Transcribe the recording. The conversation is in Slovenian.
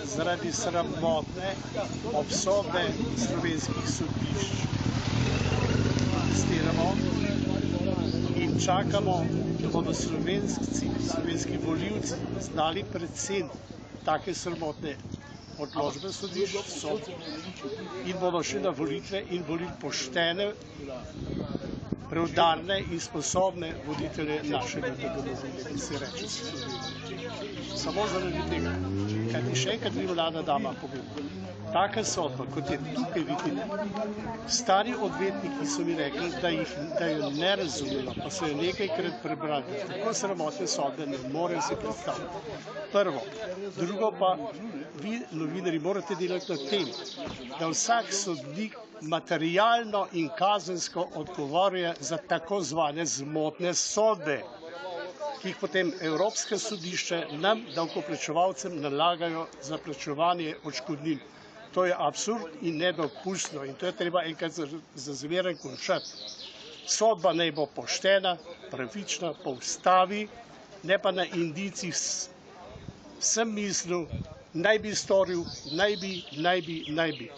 Zaradi sramotne obsodbe slovenskih sodišč protestiramo in čakamo, da bodo slovenski volivci znali preceniti take sramotne odločbe sodišč in bodo šli na volitve in volili poštene, preudarne in sposobne voditelje našega domovine, ki se reče Slovenija. Samo zaradi tega, kajti še enkrat bi mlada dama povedala, taka sodba, kot je tukaj vidite, stari odvetniki so mi rekli, da jo ne razumejo, pa so jo nekajkrat prebrali. Tako sramotne sodbe ne morejo si predstavljati. Prvo. Drugo pa, vi, novinarji, morate delati na tem, da vsak sodnik materialno in kazensko odgovarja za tako zvane zmotne sodbe, ki jih potem Evropska sodišča nam, davkoplačevalcem, nalagajo za plačevanje odškodnin. To je absurd in nedopustno in to je treba enkrat za zmeraj končati. Sodba naj bo poštena, pravična, po ustavi, ne pa na indicih sem mislil, naj bi storil, naj bi.